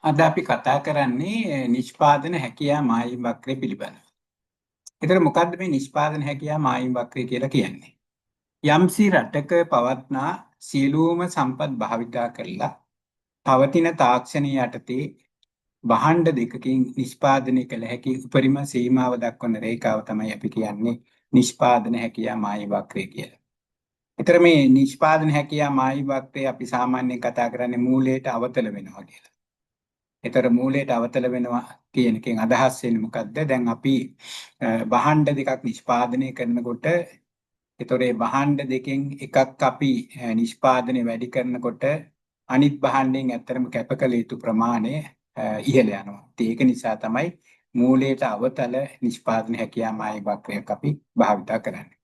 අද අපි කතා කරන්නේ නිෂ්පාදන හැකියා මායිම් වක්‍රය පිළිබඳව. ඒතර මොකද්ද මේ නිෂ්පාදන හැකියා මායිම් වක්‍රය කියලා කියන්නේ? යම්සි රටක පවත්නා සියලුම සම්පත් භාවිතා කරලා පවතින තාක්ෂණය යටතේ භාණ්ඩ දෙකකින් නිෂ්පාදනය කළ හැකි උපරිම සීමාව දක්වන රේඛාව තමයි අපි කියන්නේ නිෂ්පාදන හැකියා මායිම් වක්‍රය කියලා. ඒතර මේ නිෂ්පාදන හැකියා මායිම් වක්‍රය අපි සාමාන්‍යයෙන් කතා කරන්නේ මූලයට අවතල වෙනවා කියලා. ඒතර මූලයට අවතල වෙනවා කියන එකෙන් අදහස් වෙන්නේ මොකද්ද? දැන් අපි භාණ්ඩ දෙකක් නිෂ්පාදනය කරනකොට ඒතොර මේ භාණ්ඩ දෙකෙන් එකක් අපි නිෂ්පාදනය වැඩි කරනකොට අනිත් භාණ්ඩයෙන් ඇත්තරම කැප කළ යුතු ප්‍රමාණය ඉහළ යනවා. ඒක නිසා තමයි මූලයට අවතල නිෂ්පාදන හැකියා මායිම් වක්‍රයක් අපි භාවිතා කරන්නේ.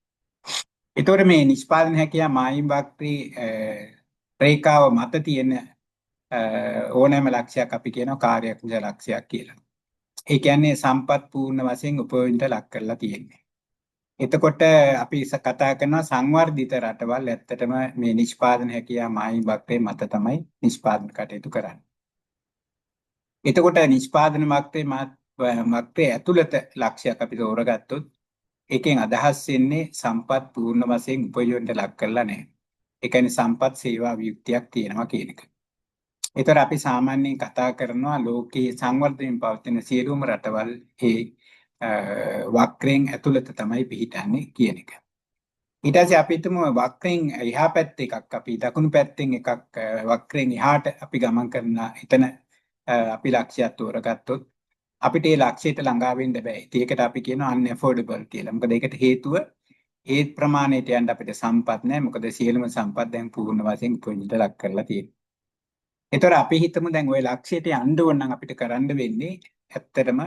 ඒතොර මේ නිෂ්පාදන හැකියා මායිම් වක්‍රේ රේඛාව මත තියෙන ඕනෑම ලක්ෂයක් අපි කියනවා කාර්යක්ෂම ලක්ෂයක් කියලා. ඒ කියන්නේ සම්පත් පූර්ණ වශයෙන් උපයෝගයට ලක් කරලා තියෙන්නේ. එතකොට අපි කතා කරනවා සංවර්ධිත රටවල් ඇත්තටම මේ නිෂ්පාදන හැකියා මායිම් වක්‍රේ මත තමයි නිෂ්පාදන කටයුතු කරන්නේ. එතකොට නිෂ්පාදන වක්‍රේ ඇතුළත ලක්ෂයක් අපි තෝරගත්තොත් ඒකෙන් අදහස් වෙන්නේ සම්පත් පූර්ණ වශයෙන් උපයෝගයට ලක් කරලා නැහැ. ඒ කියන්නේ සම්පත් සේවා වියුක්තියක් තියෙනවා කියන එක. ඒතර අපි සාමාන්‍යයෙන් කතා කරනවා ලෝකයේ සංවර්ධනයෙන් පවතින සියලුම රටවල් වක්‍රයෙන් ඇතුළත තමයි පිහිටන්නේ කියන එක. ඊට පස්සේ අපි හිතමු වක්‍රයෙන් එහා පැත්තේ එකක් අපි දකුණු පැත්තෙන් එකක් වක්‍රයෙන් එහාට අපි ගමන් කරන එතන අපි ලක්ෂයක් තෝරගත්තොත් අපිට ඒ ලක්ෂයට ළඟා වෙන්න බෑ. ඒකට අපි කියනවා unaffordable කියලා. මොකද ඒකට හේතුව ඒ ප්‍රමාණයට යන්න අපිට සම්පත් නැහැ. මොකද සියලුම සම්පත් දැන් පූර්ණ වශයෙන් උපයෝගයට ලක් කරලා තියෙනවා. ඒතර අපි හිතමු දැන් ওই ලක්ෂයට යන්න ඕන නම් අපිට කරන්න වෙන්නේ ඇත්තටම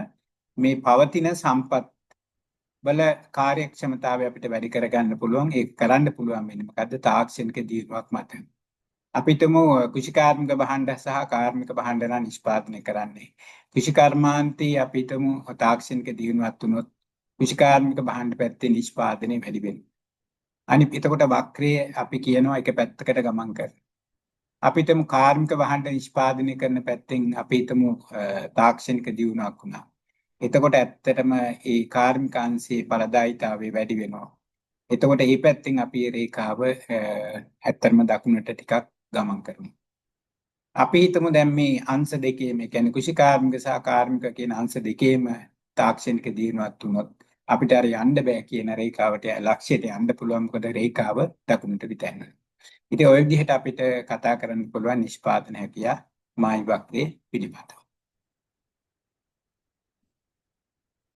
මේ පවතින සම්පත් වල කාර්යක්ෂමතාවය අපිට වැඩි කරගන්න පුළුවන්. ඒක කරන්න පුළුවන් වෙන්නේ මොකද්ද? තාක්ෂණික දියුණුවක් මත. අපිටම කෘෂිකාර්මික භාණ්ඩ සහ කාර්මික භාණ්ඩ නම් නිෂ්පාදනය කරන්නේ. කෘෂිකර්මාන්තයේ අපිටම තාක්ෂණික දියුණුවක් තුනොත් කෘෂිකාර්මික භාණ්ඩ පැත්තේ නිෂ්පාදනය වැඩි වෙනවා. අනිත් එතකොට වක්‍රයේ අපි කියනවා එක පැත්තකට ගමන් කරනවා. අපිටම කාර්මික භාණ්ඩ නිෂ්පාදනය කරන පැත්තෙන් අපිටම තාක්ෂණික දියුණුවක් වුණා. එතකොට ඇත්තටම ඒ කාර්මික අංශයේ ඵලදායීතාවය වැඩි වෙනවා. එතකොට මේ පැත්තෙන් අපි රේඛාව ඇත්තටම දකුණට ටිකක් ගමන් කරනවා. අපි හිතමු දැන් මේ අංශ දෙකේම කියන්නේ කෘෂිකාර්මික සහ කාර්මික කියන අංශ දෙකේම තාක්ෂණික දියුණුවක් තුනොත් අපිට අර යන්න බෑ කියන රේඛාවට ලක්ෂයට යන්න පුළුවන්. මොකද රේඛාව දකුණට විතරයි. ඉතින් ওই විදිහට අපිට කතා කරන්න පුළුවන් නිෂ්පාදන හැකියා මායිම් වක්‍රයේ පිළිබඳව.